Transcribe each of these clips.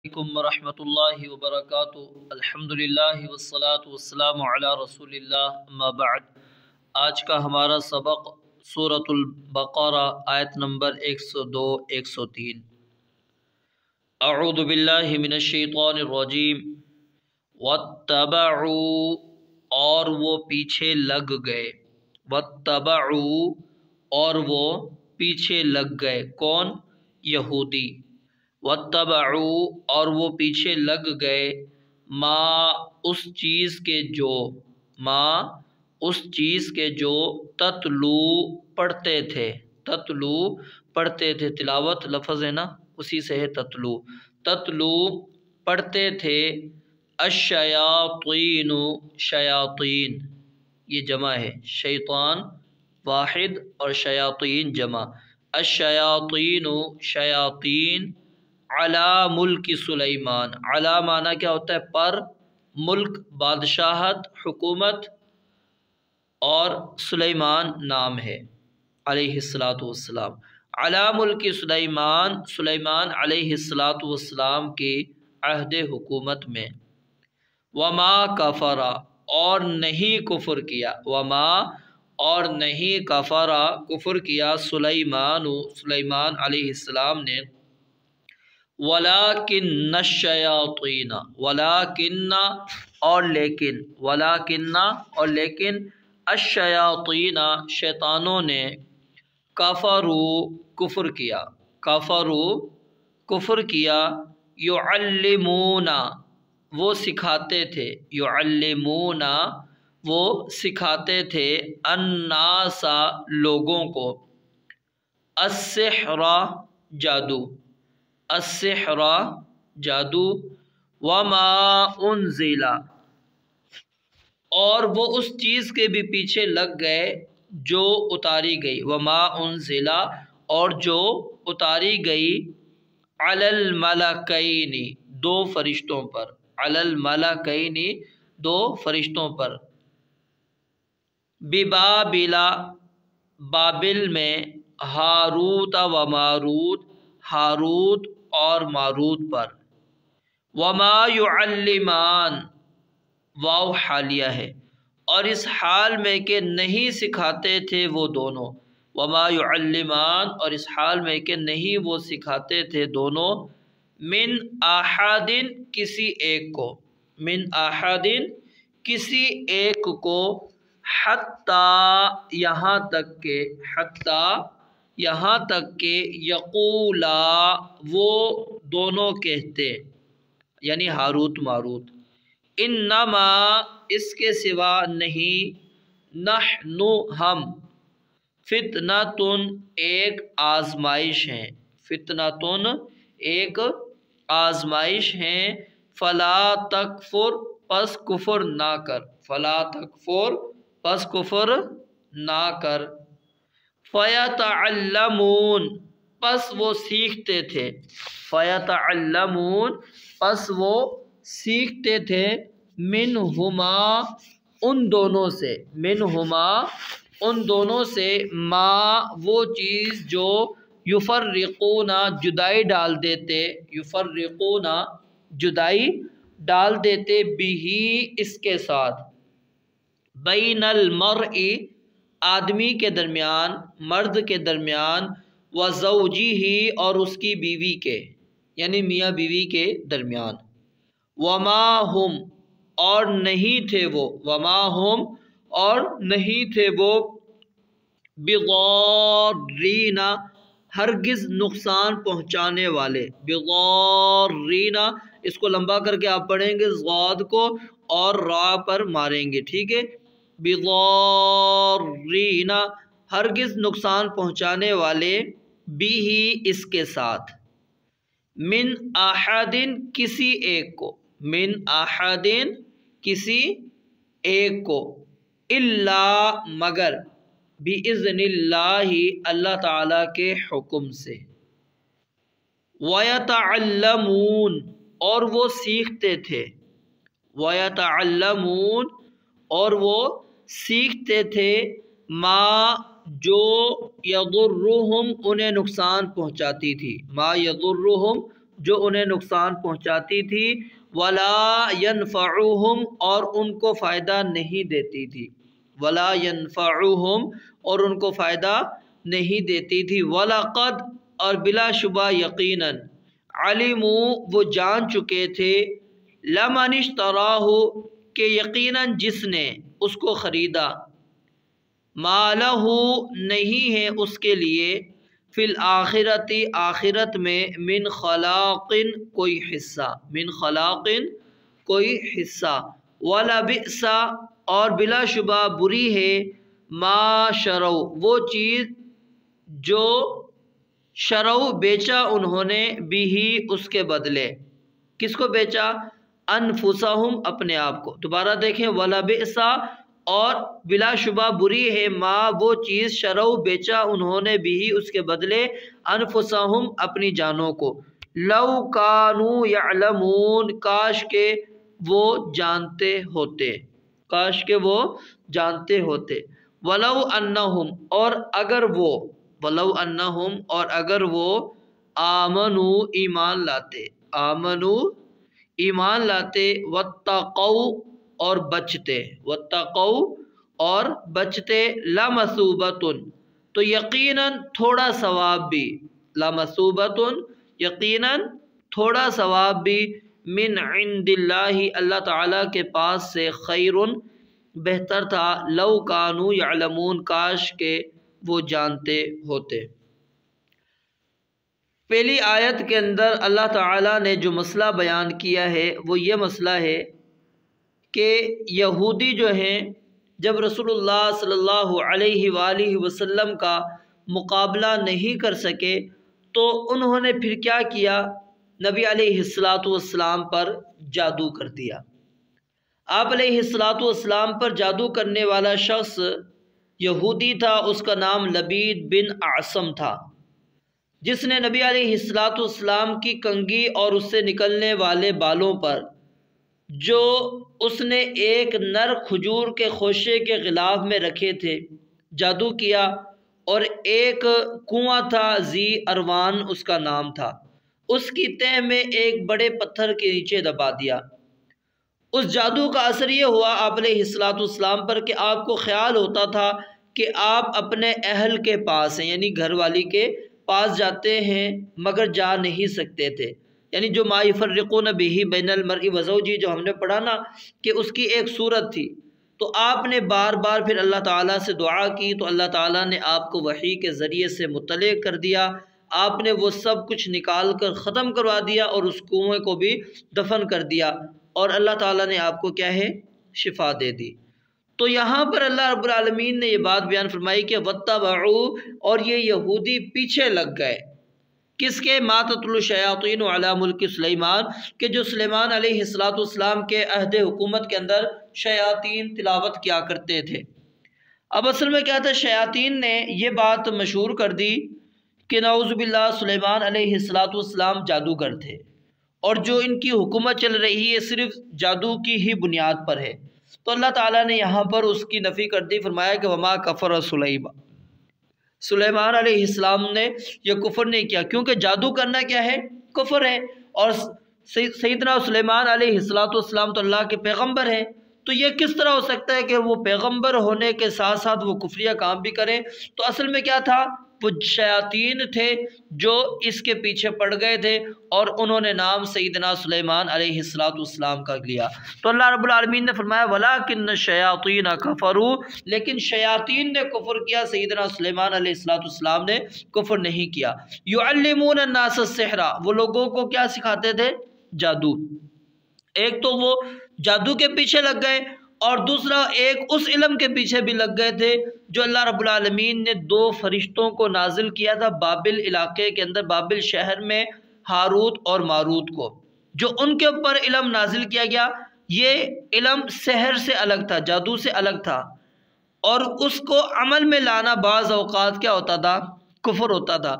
علیکم ورحمۃ اللہ وبرکاتہ۔ الحمدللہ والصلاة والسلام علی رسول اللہ، اما بعد۔ آج کا ہمارا سبق سورۃ البقرہ آیت نمبر 102 103۔ اعوذ باللہ من الشیطان الرجیم۔ واتبعوا، اور وہ پیچھے لگ گئے۔ واتبعوا، اور وہ پیچھے لگ گئے۔ کون؟ یہودی۔ واتبعوا، اور وہ پیچھے لگ گئے ما، اس چیز کے جو تتلو، پڑھتے تھے۔ تتلو، پڑھتے تھے۔ تلاوت لفظ ہے نا، اسی سے ہے تتلو۔ تتلو، پڑھتے تھے۔ الشیاطین، شیاطین، یہ جمع ہے۔ شیطان واحد اور شیاطین جمع۔ الشیاطین، شیاطین، علی ملک سلیمان۔ علی معنی کیا ہوتا ہے؟ پر، ملک بادشاہت، حکومت، اور سلیمان نام ہے علیہ السلام۔ علی ملک سلیمان، سلیمان علیہ السلام کی عہد حکومت میں۔ وما کفر، اور نہیں کفر کیا۔ وما، اور نہیں کفر، کفر کیا سلیمان، سلیمان علیہ السلام نے۔ ولیکن الشیاطین، ولیکن، اور لیکن، ولیکن، اور لیکن، الشیاطین، شیطانوں نے، کفروا، کفر کیا، کفروا، کفر کیا، یعلمون، وہ سکھاتے تھے، یعلمون، وہ سکھاتے تھے، الناس، لوگوں کو، السحر، جادو، السحر، جادو، وما انزل، اور وہ اس چیز کے بھی پیچھے لگ گئے جو اتاری گئی۔ وما انزل، اور جو اتاری گئی، علی الملکین، دو فرشتوں پر، علی الملکین، دو فرشتوں پر، ببابل، بابل میں، ہاروت و ماروت، ہاروت اور ماروت پر۔ وما یعلمان، واو حالیہ ہے، اور اس حال میں کہ نہیں سکھاتے تھے وہ دونوں۔ وما یعلمان، اور اس حال میں کہ نہیں وہ سکھاتے تھے دونوں، من احد، کسی ایک کو، من احد، کسی ایک کو، حتی، یہاں تک کہ، حتی، یہاں تک کہ، یقولا، وہ دونوں کہتے، یعنی ہاروت ماروت، انما، اس کے سوا نہیں، نحن، ہم، فتنۃ، ایک آزمائش ہیں، فتنۃ، ایک آزمائش ہیں، فلا تکفر، پس کفر نہ کر، فلا تکفر، پس کفر نہ کر، فیتعلمون، پس وہ سیکھتے تھے، فیتعلمون، پس وہ سیکھتے تھے، منہما، ان دونوں سے، منہما، ان دونوں سے، ما، وہ چیز جو، یفرقون، جدائی ڈال دیتے، یفرقون، جدائی ڈال دیتے، بہی، اس کے ساتھ، بین المرء، آدمی کے درمیان، مرد کے درمیان، وزوجہ، اور اس کی بیوی کے، یعنی میاں بیوی کے درمیان، وما ہم، اور نہیں تھے وہ، وما ہم، اور نہیں تھے وہ، بضارین، ہرگز نقصان پہنچانے والے، بضارین، اس کو لمبا کر کے آپ پڑھیں گے، ضاد کو اور را پر ماریں گے، ٹھیک ہے، بضارین، ہرگز نقصان پہنچانے والے، بھی، اس کے ساتھ، من احد، کسی ایک کو، من احد، کسی ایک کو، الا، مگر، باذن اللہ، اللہ تعالیٰ کے حکم سے، ویتعلمون، اور وہ سیکھتے تھے، ویتعلمون، اور وہ سیکھتے تھے، ما، جو، یضرہم، انہیں نقصان پہنچاتی تھی، ما یضرہم، جو انہیں نقصان پہنچاتی تھی، ولا ینفعہم اور ان کو فائدہ نہیں دیتی تھی، ولا ینفعہم اور ان کو فائدہ نہیں دیتی تھی، وَلَقَدْ اور بلا شبہ یقیناً، علموا وہ جان چکے تھے، لمن اشتراہ کہ یقیناً جس نے اس کو خریدا، ما لہ نہیں ہے اس کے لیے، فی الآخرۃ آخرت میں، من خلاق کوئی حصہ، من خلاق کوئی حصہ، ولبئس اور بلا شبہ بری ہے، ما شرو وہ چیز جو شرو بیچا انہوں نے، بھی اس کے بدلے، کس کو بیچا؟ انفسہم اپنے آپ کو۔ دوبارہ دیکھیں، ولبئس اور بلا شبہ بری ہے، ما وہ چیز شرو بیچا انہوں نے، بھی اس کے بدلے، انفسہم اپنی جانوں کو، لو کانوا یعلمون کاش کہ وہ جانتے ہوتے، کاش کہ وہ جانتے ہوتے، ولو انہم اور اگر وہ، ولو انہم اور اگر وہ، آمنو ایمان لاتے، آمنو ایمان لاتے، واتقوا اور بچتے، واتقوا اور بچتے، لمثوبۃ تو یقیناً تھوڑا ثواب بھی، لمثوبۃ یقیناً تھوڑا ثواب بھی، من عند اللہ اللہ تعالیٰ کے پاس سے، خیر بہتر تھا، لو کانوا یعلمون کاش کہ وہ جانتے ہوتے۔ پہلی آیت کے اندر اللہ تعالیٰ نے جو مسئلہ بیان کیا ہے وہ یہ مسئلہ ہے کہ یہودی جو ہیں جب رسول اللہ صلی اللہ علیہ وآلہ وسلم کا مقابلہ نہیں کر سکے تو انہوں نے پھر کیا کیا؟ نبی علیہ السلام پر جادو کر دیا۔ آپ علیہ السلام پر جادو کرنے والا شخص یہودی تھا، اس کا نام لبید بن اعصم تھا، جس نے نبی علیہ السلام کی کنگھی اور اس سے نکلنے والے بالوں پر جو اس نے ایک نر کھجور کے خوشے کے غلاف میں رکھے تھے جادو کیا، اور ایک کنواں تھا ذی اروان اس کا نام تھا، اس کی تہ میں ایک بڑے پتھر کے نیچے دبا دیا۔ اس جادو کا اثر یہ ہوا آپ علیہ السلام پر کہ آپ کو خیال ہوتا تھا کہ آپ اپنے اہل کے پاس ہیں، یعنی گھر والی کے پاس جاتے ہیں مگر جا نہیں سکتے تھے، یعنی جو ما یفرقون بہ بین المرء وزوجہ جو ہم نے پڑھا نا کہ اس کی ایک صورت تھی، تو آپ نے بار بار پھر اللہ تعالیٰ سے دعا کی تو اللہ تعالیٰ نے آپ کو وحی کے ذریعے سے مطلع کر دیا، آپ نے وہ سب کچھ نکال کر ختم کروا دیا اور اس کنویں کو بھی دفن کر دیا، اور اللہ تعالیٰ نے آپ کو کیا ہے؟ شفا دے دی۔ تو یہاں پر اللہ رب العالمین نے یہ بات بیان فرمائی کہ وَاتَّبَعُوا اور یہ یہودی پیچھے لگ گئے، کس کے؟ مَا تَتْلُو الشَّيَاطِينُ عَلَى مُلْكِ سلیمان کہ جو سلیمان علیہ السلام کے عہد حکومت کے اندر شیاطین تلاوت کیا کرتے تھے۔ اب اصل میں کیا تھا؟ شیاطین نے یہ بات مشہور کر دی کہ نعوذ باللہ سلیمان علیہ السلام جادوگر تھے، اور جو ان کی حکومت چل رہی ہے صرف جادو کی ہی بنیاد پر ہے، تو اللہ تعالیٰ نے یہاں پر اس کی نفی کر دی، فرمایا کہ وما کفر سلیمان علیہ السلام نے یہ کفر نہیں کیا، کیونکہ جادو کرنا کیا ہے؟ کفر ہے، اور سیدنا سلیمان علیہ السلام تو اللہ کے پیغمبر ہیں، تو یہ کس طرح ہو سکتا ہے کہ وہ پیغمبر ہونے کے ساتھ ساتھ وہ کفریہ کام بھی کریں؟ تو اصل میں کیا تھا؟ وہ شیاطین تھے جو اس کے پیچھے پڑ گئے تھے، اور انہوں نے نام سیدنا سلیمان علیہ السلام کا لیا۔ تو اللہ رب العالمین نے فرمایا وَلَٰكِنَّ الشَّيَاطِينَ كَفَرُوا لیکن شیاطین نے کفر کیا، سیدنا سلیمان علیہ السلام نے کفر نہیں کیا۔ يُعَلِّمُونَ النَّاسَ السِّحْرَ وہ لوگوں کو کیا سکھاتے تھے؟ جادو۔ ایک تو وہ جادو کے پیچھے لگ گئے، اور دوسرا ایک اس علم کے پیچھے بھی لگ گئے تھے جو اللہ رب العالمین نے دو فرشتوں کو نازل کیا تھا بابل علاقے کے اندر، بابل شہر میں، ہاروت اور ماروت کو، جو ان کے اوپر علم نازل کیا گیا۔ یہ علم سحر سے الگ تھا، جادو سے الگ تھا، اور اس کو عمل میں لانا بعض اوقات کیا ہوتا تھا؟ کفر ہوتا تھا۔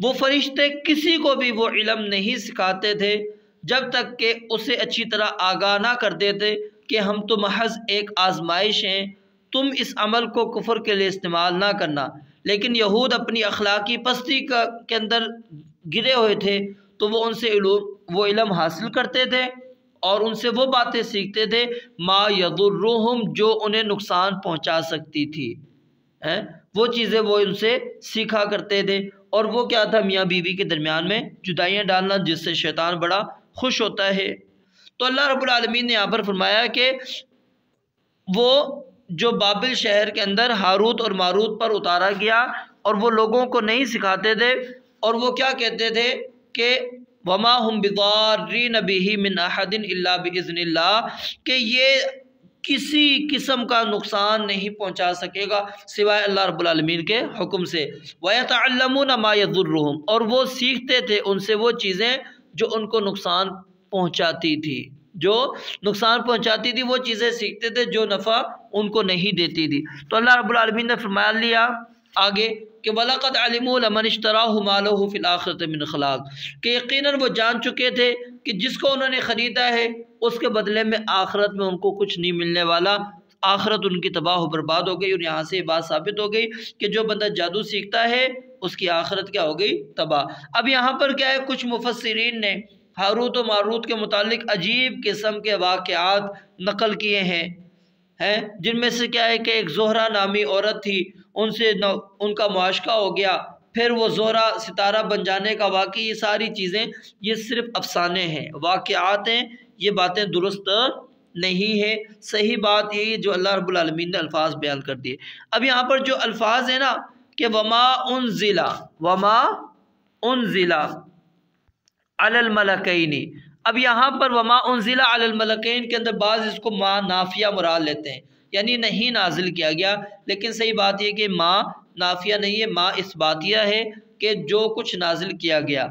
وہ فرشتے کسی کو بھی وہ علم نہیں سکھاتے تھے جب تک کہ اسے اچھی طرح آگاہ نہ کر دیتے کہ ہم تو محض ایک آزمائش ہیں، تم اس عمل کو کفر کے لیے استعمال نہ کرنا۔ لیکن یہود اپنی اخلاقی پستی کے اندر گرے ہوئے تھے، تو وہ ان سے وہ علم حاصل کرتے تھے اور ان سے وہ باتیں سیکھتے تھے ما یضرہم جو انہیں نقصان پہنچا سکتی تھی، وہ چیزیں وہ ان سے سیکھا کرتے تھے۔ اور وہ کیا تھا؟ میاں بیوی کے درمیان میں جدائیاں ڈالنا، جس سے شیطان بڑا خوش ہوتا ہے۔ تو اللہ رب العالمین نے یہاں پر فرمایا کہ وہ جو بابل شہر کے اندر ہاروت اور ماروت پر اتارا گیا اور وہ لوگوں کو نہیں سکھاتے تھے، اور وہ کیا کہتے تھے کہ وما هم بضارین بہ من احد الا باذن اللہ، کہ یہ کسی قسم کا نقصان نہیں پہنچا سکے گا سوائے اللہ رب العالمین کے حکم سے۔ وَيَتَعَلَّمُونَ مَا يَضُرُّهُمْ، اور وہ سیکھتے تھے ان سے وہ چیزیں جو ان کو نقصان پہنچاتی تھی، جو نقصان پہنچاتی تھی وہ چیزیں سیکھتے تھے جو نفع ان کو نہیں دیتی تھی۔ تو اللہ رب العالمین نے فرما لیا آگے کہ وَلَقَدْ عَلِمُوا لَمَنِ اشْتَرَاهُ مَا لَهُ فِي الْآخِرَةِ مِنْ خَلَاقٍ، کہ یقیناً وہ جان چکے تھے کہ جس کو انہوں نے خریدا ہے اس کے بدلے میں آخرت میں ان کو کچھ نہیں ملنے والا، آخرت ان کی تباہ و برباد ہو گئی۔ اور یہاں سے یہ بات ثابت ہو گئی کہ جو بندہ جادو سیکھتا ہے اس کی آخرت کیا ہو گئی؟ تباہ۔ اب یہاں پر کیا ہے، کچھ مفسرین نے ہاروت و ماروت کے متعلق عجیب قسم کے واقعات نقل کیے ہیں جن میں سے کیا ہے کہ ایک زہرہ نامی عورت تھی، ان کا معاشقہ ہو گیا، پھر وہ زہرہ ستارہ بن جانے کا واقعہ، یہ ساری چیزیں یہ صرف افسانے ہیں، واقعات ہیں، یہ باتیں درست نہیں ہے۔ صحیح بات یہی ہے جو اللہ رب العالمین نے الفاظ بیان کر دیے۔ اب یہاں پر جو الفاظ ہیں نا کہ وما انزل علی الملکین، اب یہاں پر وما انزل علی الملکین کے اندر بعض اس کو ما نافیہ مراد لیتے ہیں، یعنی نہیں نازل کیا گیا، لیکن صحیح بات یہ کہ ما نافیہ نہیں ہے، ما اثباتیہ ہے کہ جو کچھ نازل کیا گیا۔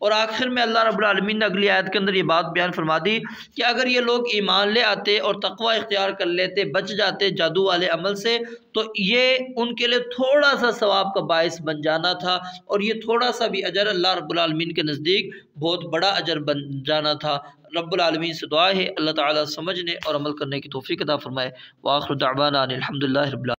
اور آخر میں اللہ رب العالمین نے اگلی آیت کے اندر یہ بات بیان فرما دی کہ اگر یہ لوگ ایمان لے آتے اور تقوی اختیار کر لیتے، بچ جاتے جادو والے عمل سے، تو یہ ان کے لیے تھوڑا سا ثواب کا باعث بن جانا تھا، اور یہ تھوڑا سا بھی اجر اللہ رب العالمین کے نزدیک بہت بڑا اجر بن جانا تھا۔ رب العالمین سے دعا ہے اللہ تعالیٰ سمجھنے اور عمل کرنے کی توفیق عطا فرمائے۔ وآخر دعوانا ان الحمدللہ رب العالمین۔